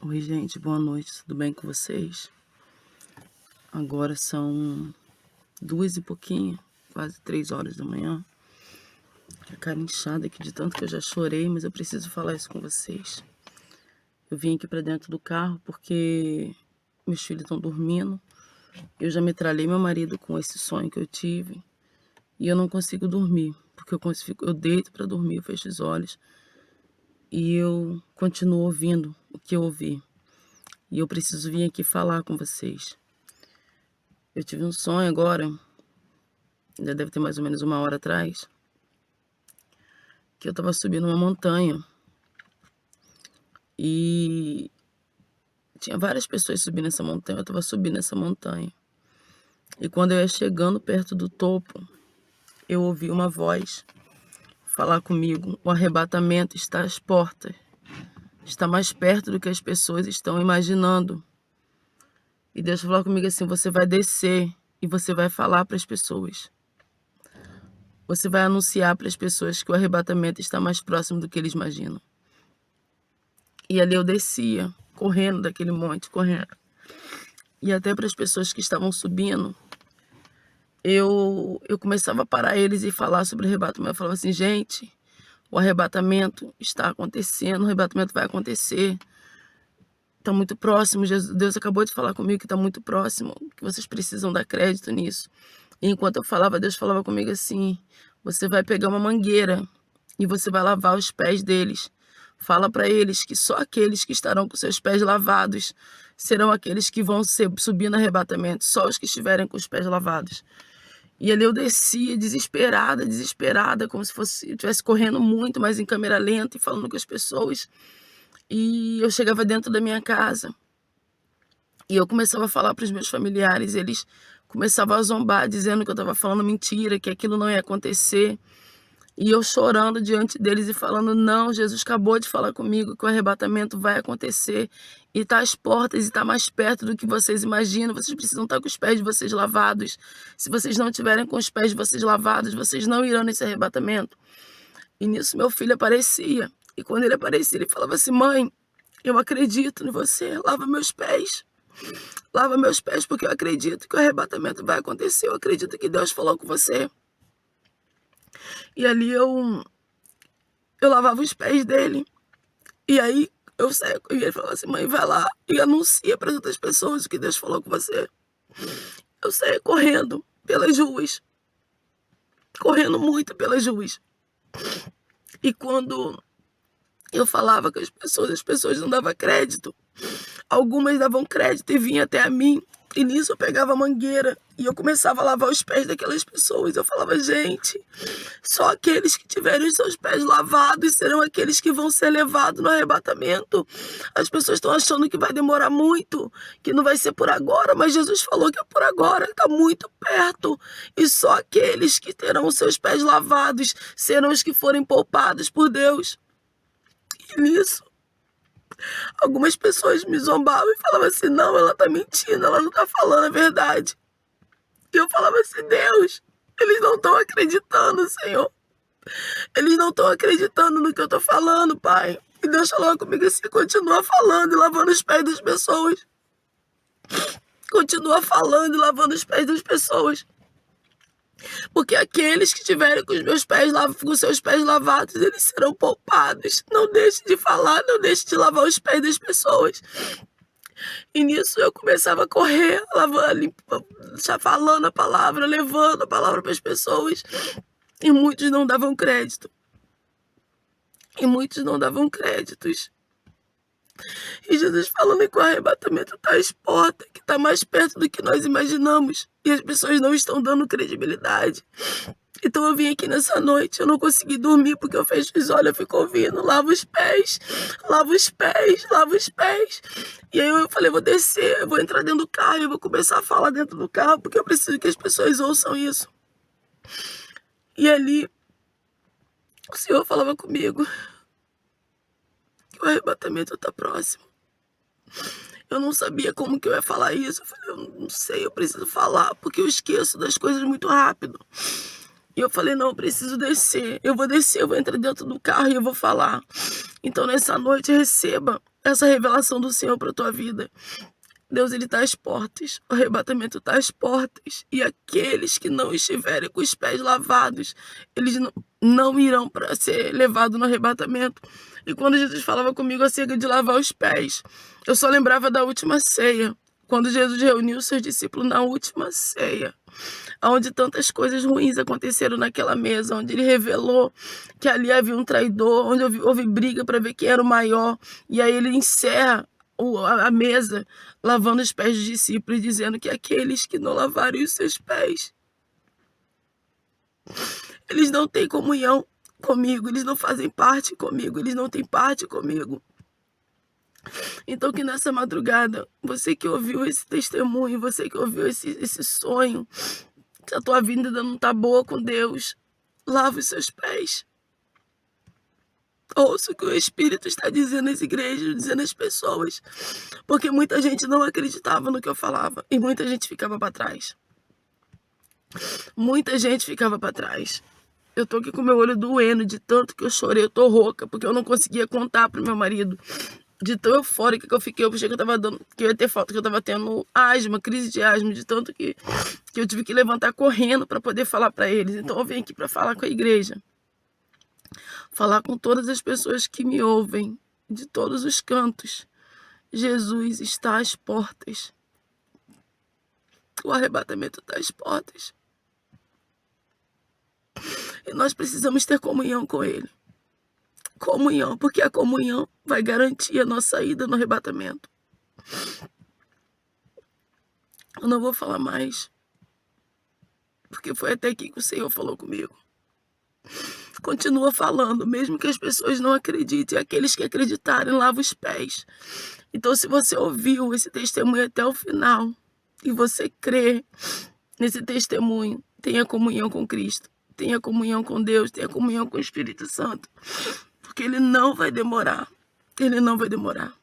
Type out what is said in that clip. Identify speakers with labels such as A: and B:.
A: Oi, gente, boa noite, tudo bem com vocês? Agora são 2 e pouquinho, quase 3 horas da manhã. A cara inchada aqui de tanto que eu já chorei, mas eu preciso falar isso com vocês. Eu vim aqui pra dentro do carro porque meus filhos estão dormindo. Eu já metralhei meu marido com esse sonho que eu tive e eu não consigo dormir, porque eu deito pra dormir, eu fecho os olhos e eu continuo ouvindo o que eu ouvi. E eu preciso vir aqui falar com vocês. Eu tive um sonho agora, já deve ter mais ou menos 1 hora atrás, que eu tava subindo uma montanha e tinha várias pessoas subindo essa montanha, eu tava subindo essa montanha. E quando eu ia chegando perto do topo, eu ouvi uma voz falar comigo: o arrebatamento está às portas, está mais perto do que as pessoas estão imaginando. E Deus falou comigo assim: você vai descer e você vai falar para as pessoas. Você vai anunciar para as pessoas que o arrebatamento está mais próximo do que eles imaginam. E ali eu descia, correndo daquele monte, correndo. E até para as pessoas que estavam subindo, eu começava a parar eles e falar sobre o arrebatamento. Eu falava assim: gente, o arrebatamento está acontecendo, o arrebatamento vai acontecer. Está muito próximo, Deus acabou de falar comigo que está muito próximo, que vocês precisam dar crédito nisso. E enquanto eu falava, Deus falava comigo assim: você vai pegar uma mangueira e você vai lavar os pés deles. Fala para eles que só aqueles que estarão com seus pés lavados serão aqueles que vão subir no arrebatamento, só os que estiverem com os pés lavados. E ali eu descia desesperada, como se eu estivesse correndo muito, mas em câmera lenta e falando com as pessoas. E eu chegava dentro da minha casa e eu começava a falar para os meus familiares, eles começavam a zombar, dizendo que eu estava falando mentira, que aquilo não ia acontecer. E eu chorando diante deles e falando: não, Jesus acabou de falar comigo que o arrebatamento vai acontecer e está às portas e está mais perto do que vocês imaginam. Vocês precisam estar com os pés de vocês lavados. Se vocês não tiverem com os pés de vocês lavados, vocês não irão nesse arrebatamento. E nisso meu filho aparecia. E quando ele aparecia, ele falava assim: mãe, eu acredito em você, lava meus pés. Lava meus pés porque eu acredito que o arrebatamento vai acontecer. Eu acredito que Deus falou com você. E ali eu lavava os pés dele. E aí eu saía e ele falava assim: mãe, vai lá e anuncia para as outras pessoas o que Deus falou com você. Eu saía correndo pelas ruas. Correndo muito pelas ruas. E quando eu falava com as pessoas não davam crédito. Algumas davam crédito e vinham até a mim. E nisso eu pegava a mangueira e eu começava a lavar os pés daquelas pessoas. Eu falava: gente, só aqueles que tiverem os seus pés lavados serão aqueles que vão ser levados no arrebatamento. As pessoas estão achando que vai demorar muito, que não vai ser por agora, mas Jesus falou que é por agora, está muito perto. E só aqueles que terão os seus pés lavados serão os que forem poupados por Deus. E nisso, algumas pessoas me zombavam e falavam assim: não, ela tá mentindo, ela não tá falando a verdade. E eu falava assim: Deus, eles não estão acreditando, Senhor. Eles não estão acreditando no que eu tô falando, Pai. E Deus falou comigo assim: continua falando e lavando os pés das pessoas. Continua falando e lavando os pés das pessoas. Porque aqueles que tiverem com os seus pés lavados, eles serão poupados. Não deixe de falar, não deixe de lavar os pés das pessoas. E nisso eu começava a correr, lavando, falando a palavra, levando a palavra para as pessoas. E muitos não davam crédito. E muitos não davam créditos. E Jesus falando que o arrebatamento está às portas, que está mais perto do que nós imaginamos. E as pessoas não estão dando credibilidade. Então eu vim aqui nessa noite, eu não consegui dormir porque eu fecho os olhos, eu fico ouvindo: lava os pés, lava os pés, lava os pés. E aí eu falei: vou descer, eu vou entrar dentro do carro, eu vou começar a falar dentro do carro, porque eu preciso que as pessoas ouçam isso. E ali, o Senhor falava comigo que o arrebatamento está próximo. Eu não sabia como que eu ia falar isso. Eu falei: eu não sei, eu preciso falar, porque eu esqueço das coisas muito rápido. E eu falei: não, eu preciso descer. Eu vou descer, eu vou entrar dentro do carro e eu vou falar. Então, nessa noite, receba essa revelação do Senhor para a tua vida. Deus, ele está às portas, o arrebatamento está às portas, e aqueles que não estiverem com os pés lavados, eles não irão para ser levados no arrebatamento. E quando Jesus falava comigo acerca de lavar os pés, eu só lembrava da última ceia, quando Jesus reuniu os seus discípulos na última ceia, onde tantas coisas ruins aconteceram naquela mesa, onde ele revelou que ali havia um traidor, onde houve briga para ver quem era o maior, e aí ele encerra a mesa lavando os pés dos discípulos, dizendo que aqueles que não lavarem os seus pés, eles não têm comunhão comigo, eles não fazem parte comigo, eles não têm parte comigo. Então que nessa madrugada, você que ouviu esse testemunho, você que ouviu esse sonho, que a tua vida ainda não está boa com Deus, lava os seus pés. Ouça o que o Espírito está dizendo às igrejas, dizendo às pessoas. Porque muita gente não acreditava no que eu falava. E muita gente ficava para trás. Muita gente ficava para trás. Eu tô aqui com meu olho doendo de tanto que eu chorei. Eu tô rouca, porque eu não conseguia contar pro meu marido. De tão eufórica que eu fiquei. Eu achei que que eu ia ter falta, que eu tava tendo asma, crise de asma. De tanto que eu tive que levantar correndo para poder falar para eles. Então eu vim aqui para falar com a igreja. Falar com todas as pessoas que me ouvem, de todos os cantos. Jesus está às portas. O arrebatamento está às portas. E nós precisamos ter comunhão com Ele. Comunhão, porque a comunhão vai garantir a nossa ida no arrebatamento. Eu não vou falar mais, porque foi até aqui que o Senhor falou comigo. Continua falando, mesmo que as pessoas não acreditem. Aqueles que acreditarem, lava os pés. Então, se você ouviu esse testemunho até o final, e você crê nesse testemunho, tenha comunhão com Cristo, tenha comunhão com Deus, tenha comunhão com o Espírito Santo, porque Ele não vai demorar. Ele não vai demorar.